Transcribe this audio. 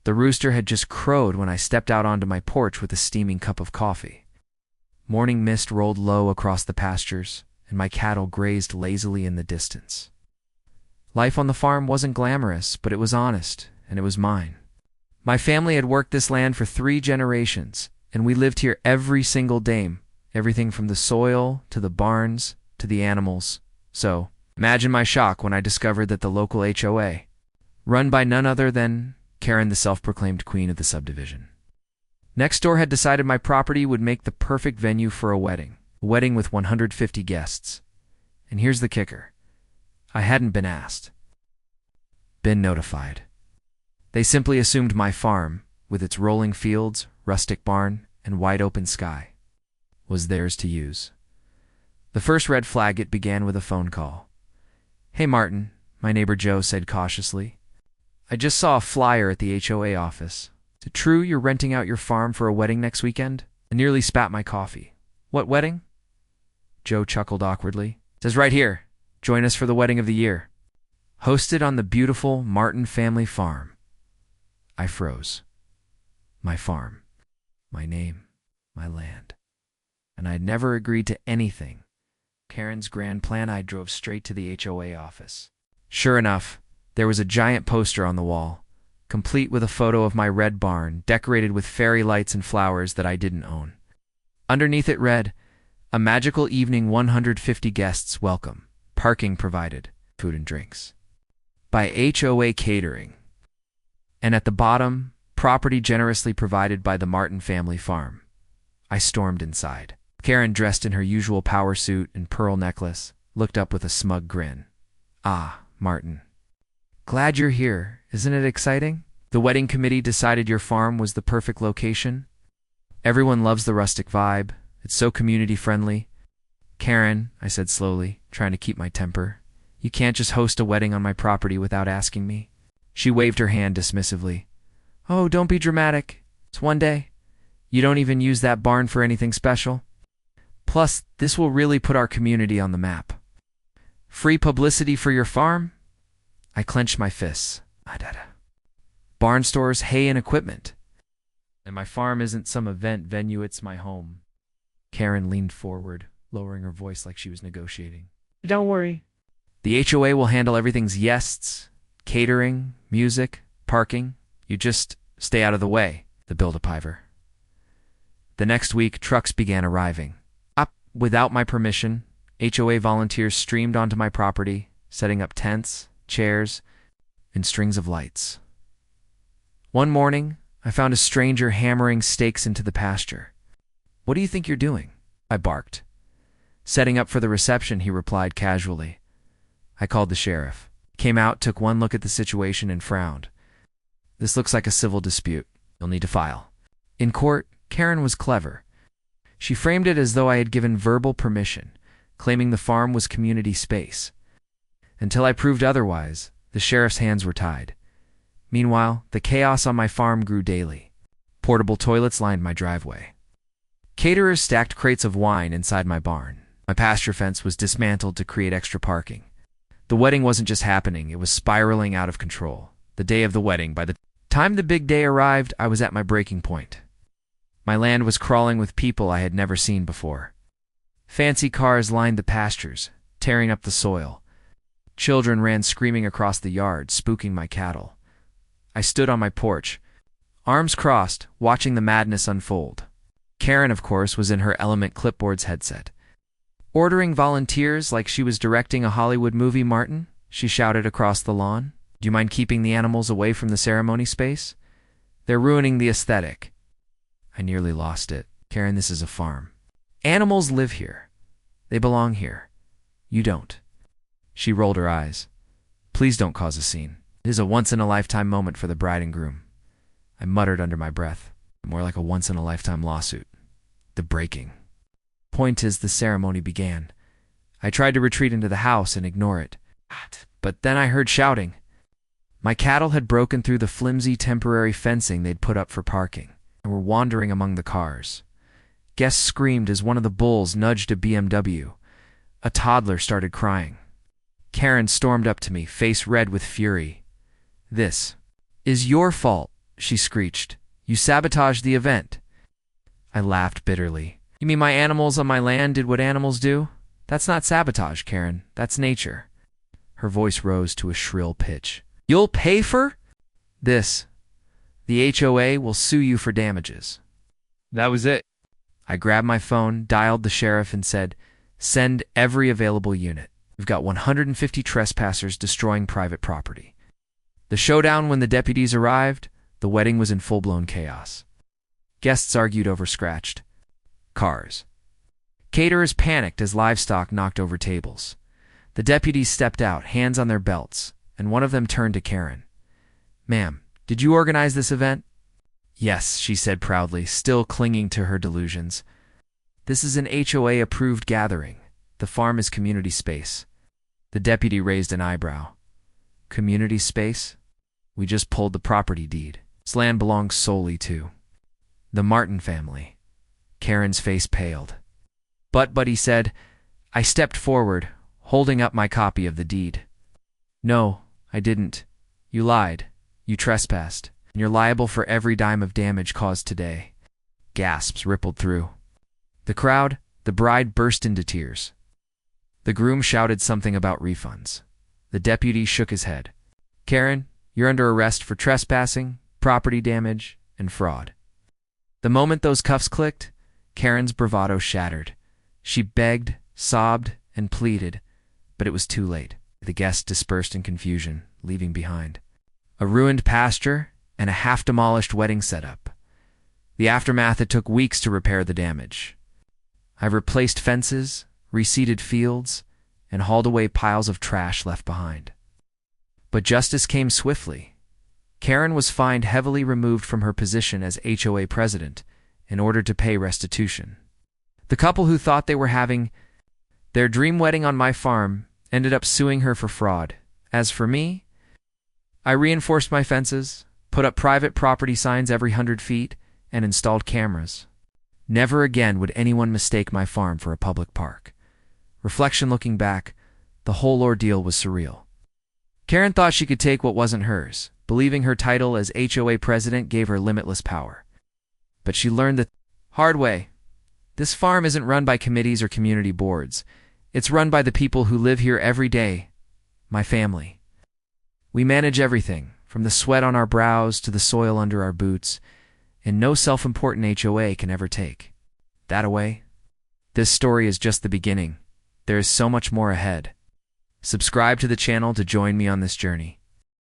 The rooster had just crowed when I stepped out onto my porch with a steaming cup of coffee. Morning mist rolled low across the pastures, and my cattle grazed lazily in the distance. Life on the farm wasn't glamorous, but it was honest, and it was mine. My family had worked this land for 3 generations, and we lived here every single day, everything from the soil to the barns to the animals. So, imagine my shock when I discovered that the local HOA, run by none other than Karen, the self-proclaimed queen of the subdivision, next door, had decided my property would make the perfect venue for a wedding with 150 guests. And here's the kicker. I hadn't been asked. Been notified. They simply assumed my farm, with its rolling fields, rustic barn, and wide-open sky, was theirs to use. The first red flag, it began with a phone call. "Hey Martin," my neighbor Joe said cautiously. "I just saw a flyer at the HOA office. Is it true you're renting out your farm for a wedding next weekend?" I nearly spat my coffee. "What wedding?" Joe chuckled awkwardly. "It says right here, join us for the wedding of the year. Hosted on the beautiful Martin family farm." I froze. My farm. My name. My land. And I'd never agreed to anything. Karen's grand plan. I drove straight to the HOA office. Sure enough, there was a giant poster on the wall, complete with a photo of my red barn, decorated with fairy lights and flowers that I didn't own. Underneath it read, "A magical evening, 150 guests welcome. Parking provided. Food and drinks. By HOA Catering." And at the bottom, "Property generously provided by the Martin family farm." I stormed inside. Karen, dressed in her usual power suit and pearl necklace, looked up with a smug grin. "Ah, Martin. Glad you're here. Isn't it exciting? The wedding committee decided your farm was the perfect location. Everyone loves the rustic vibe. It's so community-friendly." "Karen," I said slowly, trying to keep my temper, "you can't just host a wedding on my property without asking me." She waved her hand dismissively. "Oh, don't be dramatic. It's one day. You don't even use that barn for anything special. Plus, this will really put our community on the map. Free publicity for your farm?" I clenched my fists. Barn stores, hay, and equipment. And my farm isn't some event venue, it's my home. Karen leaned forward, lowering her voice like she was negotiating. "Don't worry. The HOA will handle everything's guests, catering, music, parking. You just stay out of the way," the build-a-piver. The next week, trucks began arriving. Without my permission, HOA volunteers streamed onto my property, setting up tents, chairs, and strings of lights. One morning, I found a stranger hammering stakes into the pasture. "What do you think you're doing?" I barked. "Setting up for the reception," he replied casually. I called the sheriff. Came out, took one look at the situation, and frowned. "This looks like a civil dispute. You'll need to file." In court, Karen was clever. She framed it as though I had given verbal permission, claiming the farm was community space. Until I proved otherwise, the sheriff's hands were tied. Meanwhile, the chaos on my farm grew daily. Portable toilets lined my driveway. Caterers stacked crates of wine inside my barn. My pasture fence was dismantled to create extra parking. The wedding wasn't just happening, it was spiraling out of control. The day of the wedding, by the time the big day arrived, I was at my breaking point. My land was crawling with people I had never seen before. Fancy cars lined the pastures, tearing up the soil. Children ran screaming across the yard, spooking my cattle. I stood on my porch, arms crossed, watching the madness unfold. Karen, of course, was in her element, clipboard's headset. "Ordering volunteers like she was directing a Hollywood movie, Martin," she shouted across the lawn. "Do you mind keeping the animals away from the ceremony space? They're ruining the aesthetic." I nearly lost it. "Karen, this is a farm. Animals live here. They belong here. You don't." She rolled her eyes. "Please don't cause a scene. It is a once-in-a-lifetime moment for the bride and groom." I muttered under my breath. More like a once-in-a-lifetime lawsuit. The breaking. Point is, the ceremony began. I tried to retreat into the house and ignore it. But then I heard shouting. My cattle had broken through the flimsy temporary fencing they'd put up for parking, and were wandering among the cars. Guests screamed as one of the bulls nudged a BMW. A toddler started crying. Karen stormed up to me, face red with fury. "This is your fault. she screeched. You sabotaged the event. I laughed bitterly. You mean my animals on my land did what animals do? That's not sabotage, Karen. That's nature. Her voice rose to a shrill pitch. You'll pay for this. The HOA will sue you for damages. That was it. I grabbed my phone, dialed the sheriff, and said, send every available unit. We've got 150 trespassers destroying private property. The showdown when the deputies arrived, the wedding was in full-blown chaos. Guests argued over scratched cars. Caterers panicked as livestock knocked over tables. The deputies stepped out, hands on their belts, and one of them turned to Karen. Ma'am, did you organize this event? Yes, she said proudly, still clinging to her delusions. This is an HOA-approved gathering. The farm is community space. The deputy raised an eyebrow. Community space? We just pulled the property deed. This land belongs solely to the Martin family. Karen's face paled. But he said, I stepped forward, holding up my copy of the deed. No, I didn't. You lied. You trespassed. And you're liable for every dime of damage caused today. Gasps rippled through the crowd. The bride burst into tears. The groom shouted something about refunds. The deputy shook his head. Karen, you're under arrest for trespassing, property damage, and fraud. The moment those cuffs clicked, Karen's bravado shattered. She begged, sobbed, and pleaded, but it was too late. The guests dispersed in confusion, leaving behind a ruined pasture and a half-demolished wedding setup. The aftermath, it took weeks to repair the damage. I've replaced fences, reseeded fields, and hauled away piles of trash left behind. But justice came swiftly. Karen was fined, heavily removed from her position as HOA president in order to pay restitution. The couple who thought they were having their dream wedding on my farm ended up suing her for fraud. As for me, I reinforced my fences, put up private property signs every 100 feet, and installed cameras. Never again would anyone mistake my farm for a public park. Reflection looking back, the whole ordeal was surreal. Karen thought she could take what wasn't hers, believing her title as HOA president gave her limitless power. But she learned the hard way. This farm isn't run by committees or community boards. It's run by the people who live here every day, my family. We manage everything, from the sweat on our brows to the soil under our boots, and no self-important HOA can ever take that away. This story is just the beginning. There is so much more ahead. Subscribe to the channel to join me on this journey.